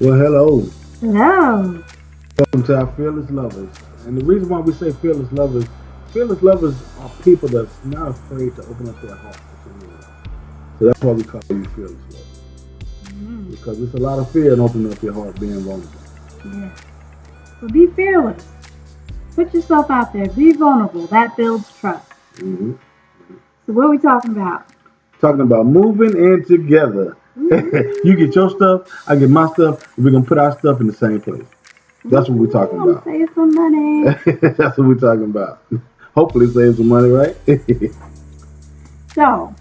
Well, hello. Hello. Welcome to our Fearless Lovers. And the reason why we say fearless lovers are people that's not afraid to open up their heart to someone else. So that's why we call you fearless lovers. Mm, Because there's a lot of fear in opening up your heart, being vulnerable. yeah. So be fearless. Put yourself out there. Be vulnerable. That builds trust. hmm So what are we talking about? Talking about moving in together. You get your stuff, I get my stuff, and we're going to put our stuff in the same place. That's what we're talking I'm about. saving some money. That's what we're talking about. Hopefully save some money, right? So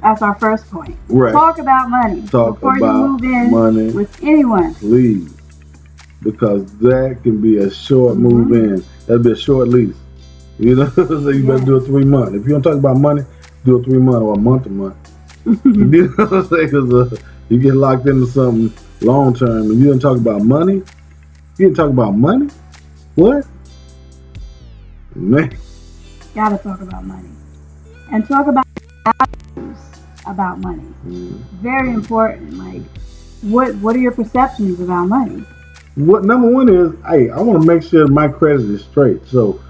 that's our first point. Right. Talk about money Talk before about you move in money. with anyone. Please. Because that can be a short move in. That'll be a short lease. You know, so you better do a 3 month. If you don't talk about money, do a 3 month or a month. You know what I'm saying? Because you get locked into something long term and you didn't talk about money. You didn't talk about money? What? Man. Gotta talk about money. And talk about values about money. Very important. Like what are your perceptions about money? What number one is, hey, I want to make sure my credit is straight. So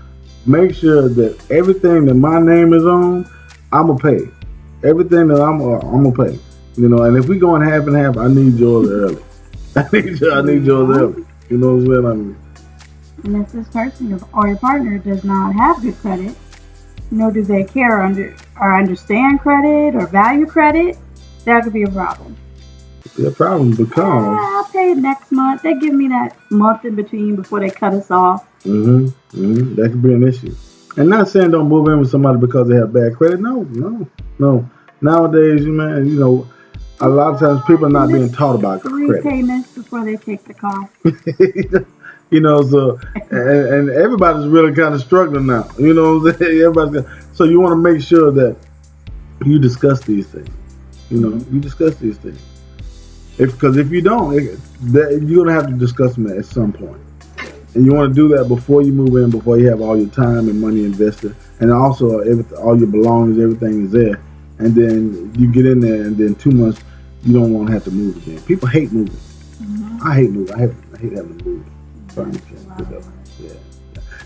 make sure that everything that my name is on, I'm gonna pay. Everything that I'm gonna pay. You know, and if we going half and half, I need yours early. I need yours early. You know what I'm saying? I mean, And if this person or your partner does not have good credit, nor do they care or understand credit or value credit, that could be a problem. the problem becomes. I'll pay it next month. They give me that month in between before they cut us off. That could be an issue. And not saying don't move in with somebody because they have bad credit. No. Nowadays, man, you know, a lot of times people are not being taught about 3 credit. payments before they take the car. You know, so and everybody's really kind of struggling now. You know what I'm saying? So you want to make sure that you discuss these things. You know, you discuss these things. Because if you don't, you're gonna have to discuss them at some point. And you want to do that before you move in, before you have all your time and money invested, and also all your belongings, everything is there. And then you get in there, and then 2 months you don't want to have to move again. People hate moving. I hate moving. I hate having to move. Yeah.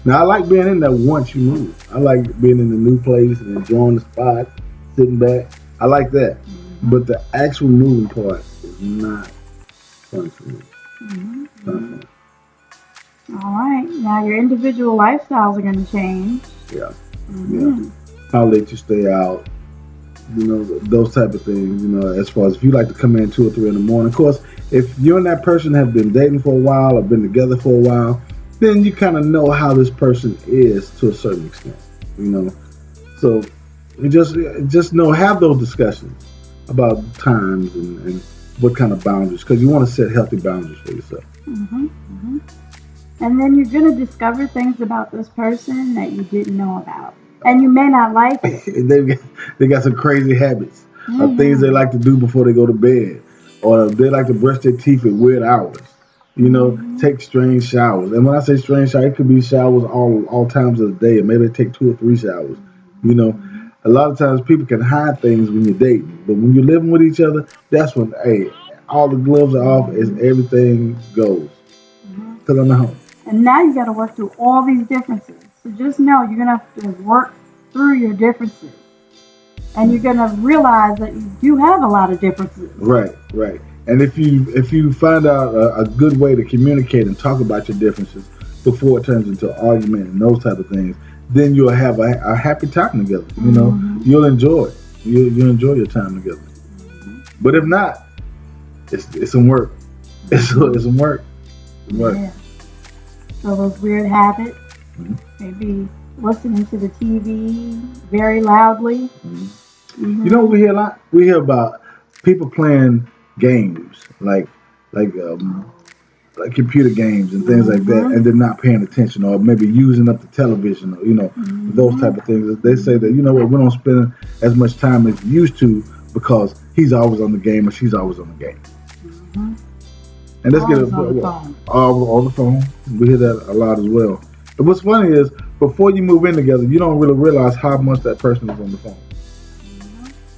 Now I like being in there once you move. I like being in the new place and enjoying the spot, sitting back. I like that. But the actual moving part is not fun for me. Not fun. All right. Now your individual lifestyles are going to change. Yeah. How late you stay out. You know, those type of things. You know, as far as if you like to come in 2 or 3 in the morning. Of course, if you and that person have been dating for a while or been together for a while, then you kind of know how this person is to a certain extent. You know, so you just know, have those discussions about times and what kind of boundaries, because you want to set healthy boundaries for yourself. And then you're going to discover things about this person that you didn't know about. And you may not like it. They got some crazy habits of things they like to do before they go to bed, or they like to brush their teeth at weird hours. You know, take strange showers. And when I say strange shower, it could be showers all times of the day, and maybe they take 2 or 3 showers. You know, a lot of times people can hide things when you're dating, but when you're living with each other, that's when, hey, all the gloves are off as everything goes. Because I'm at home. And now you got to work through all these differences. So just know you're going to have to work through your differences. And you're going to realize that you do have a lot of differences. Right. And if you find out a good way to communicate and talk about your differences before it turns into an argument and those type of things, then you'll have a happy time together. You know, you'll enjoy it. You'll enjoy your time together. But if not, it's some work. It's some work. Yeah. So those weird habits, maybe listening to the TV very loudly. You know what we hear a lot? We hear about people playing games like computer games and things like that, and they're not paying attention, or maybe using up the television, or, you know, those type of things. They say that, you know what, we don't spend as much time as we used to because he's always on the game or she's always on the game. And let's get it on the phone. We hear that a lot as well. And what's funny is, before you move in together, you don't really realize how much that person is on the phone.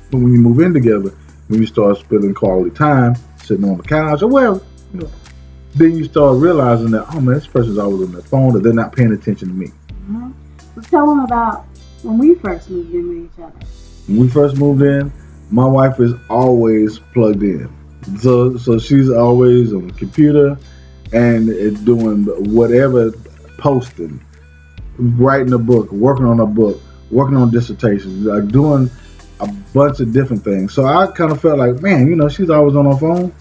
But when you move in together, when you start spending quality time, sitting on the couch or wherever, You know, then you start realizing that, oh man, this person's always on their phone, or they're not paying attention to me. Mm-hmm. So tell them about when we first moved in with each other. When we first moved in, my wife is always plugged in. So she's always on the computer and doing whatever, posting, writing a book, working on a book, working on dissertations, like doing a bunch of different things. So I kind of felt like, man, she's always on her phone.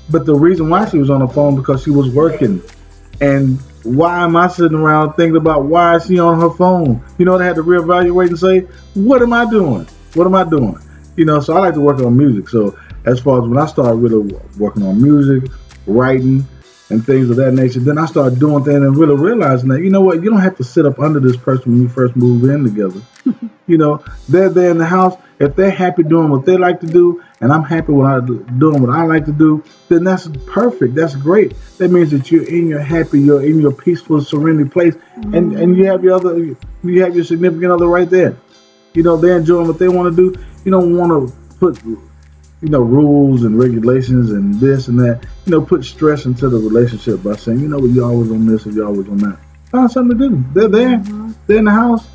But the reason why she was on her phone because she was working. And why am I sitting around thinking about why is she on her phone? They had to reevaluate and say, what am I doing? What am I doing? So I like to work on music. So as far as when I started really working on music, writing, and things of that nature, then I started doing things and really realizing that, you don't have to sit up under this person when you first move in together. They're there in the house. If they're happy doing what they like to do, and I'm happy doing what I like to do, then that's perfect. That's great. That means that you're in you're in your peaceful, serene place, and you have your significant other right there. They're enjoying what they want to do. You don't want to put rules and regulations and this and that, put stress into the relationship by saying, you're always on this or you're always on that. Find something to do. They're there. Mm-hmm. They're in the house.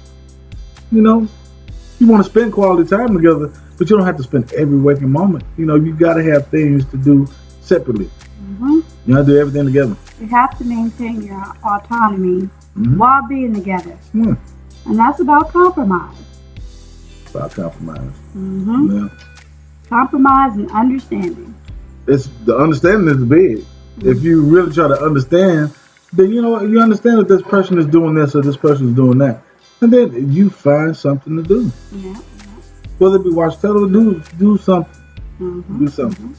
You want to spend quality time together, but you don't have to spend every waking moment. You got to have things to do separately. Mm-hmm. You got to do everything together. You have to maintain your autonomy while being together. Yeah. And that's about compromise. About compromise. Mm-hmm. Yeah. Compromise and understanding. The understanding is big. Mm-hmm. If you really try to understand, then you understand that this person is doing this or this person is doing that. And then you find something to do. Yeah. Whether it be watch television, do something. Mm-hmm. Do something.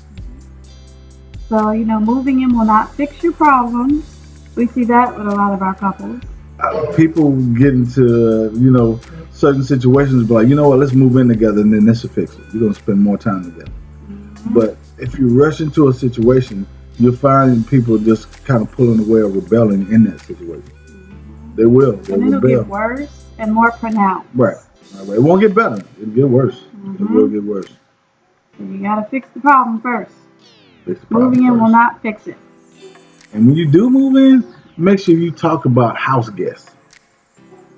So, moving in will not fix your problems. We see that with a lot of our couples. People get into, certain situations, but like, let's move in together and then this will fix it. You're going to spend more time together. Mm-hmm. But if you rush into a situation, you'll find people just kind of pulling away or rebelling in that situation. Mm-hmm. They will. They'll and it'll rebel. get worse and more pronounced. Right. It won't get better. It'll get worse. Mm-hmm. It will get worse. So you got to fix the problem first. Moving in will not fix it. And when you do move in, make sure you talk about house guests.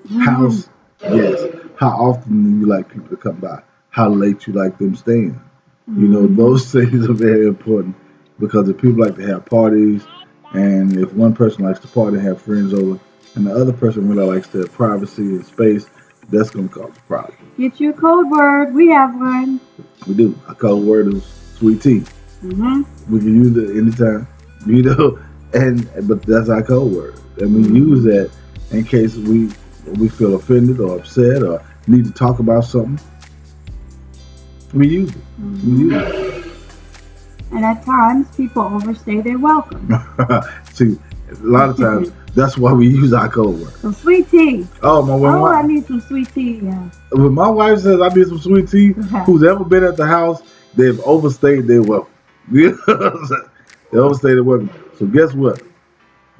Mm-hmm. House guests. How often do you like people to come by? How late you like them staying? Mm-hmm. Those things are very important because if people like to have parties, and if one person likes to party and have friends over, and the other person really likes to have privacy and space, that's going to cause a problem. Get you a code word. We have one. We do. Our code word is sweet tea. Mm-hmm. We can use it anytime, but that's our code word. And we use that in case we feel offended or upset or need to talk about something. We use it. Mm-hmm. We use it. And at times, people overstay their welcome. See, a lot of times, that's why we use our code word. Some sweet tea. Oh, my wife. I need some sweet tea. Yeah. When my wife says I need some sweet tea, who's ever been at the house, they've overstayed their welcome. They overstayed their welcome. So guess what?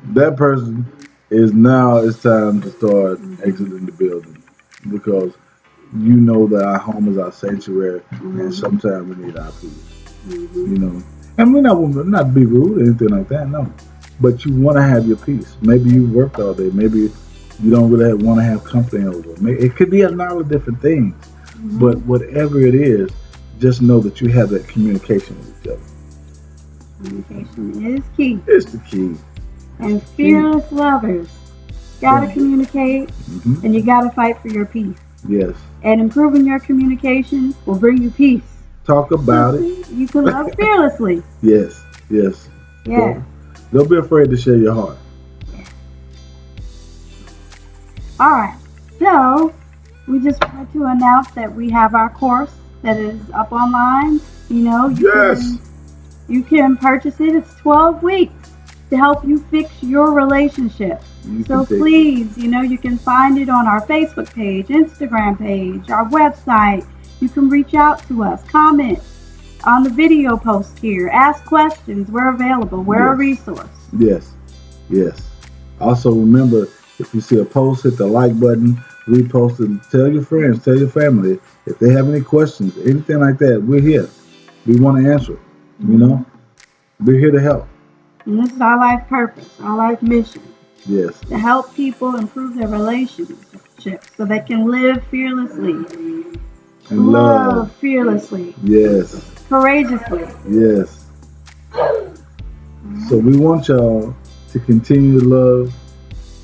That person it's time to start exiting the building because that our home is our sanctuary, and sometimes we need our peace. Mm-hmm. And we're not to be rude or anything like that, no. But you want to have your peace. Maybe you worked all day. Maybe you don't really want to have company over. It could be a lot of different things. Mm-hmm. But whatever it is, just know that you have that communication with each other. Communication is key. It's the key. And fearless lovers gotta communicate, and you gotta fight for your peace. Yes. And improving your communication will bring you peace. Talk about it. You can love fearlessly. Yes. Yeah. Don't be afraid to share your heart. Yeah. All right. So we just wanted to announce that we have our course that is up online. You can purchase it. It's 12 weeks to help you fix your relationship. So please, you can find it on our Facebook page, Instagram page, our website. You can reach out to us, comment on the video post here, ask questions. We're available. We're a resource. Yes. Also remember, if you see a post, hit the like button, repost it, tell your friends, tell your family. If they have any questions, anything like that, we're here. We want to answer it. We're here to help. And this is our life purpose, our life mission. Yes. To help people improve their relationships so they can live fearlessly. And love fearlessly. Yes. Courageously. Yes. So we want y'all to continue to love.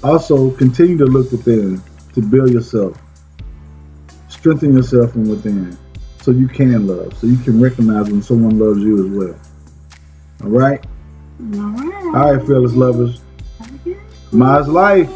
Also, continue to look within to build yourself. Strengthen yourself from within so you can love, so you can recognize when someone loves you as well. All right? All right. All right, fearless lovers. Have a good Ma's life.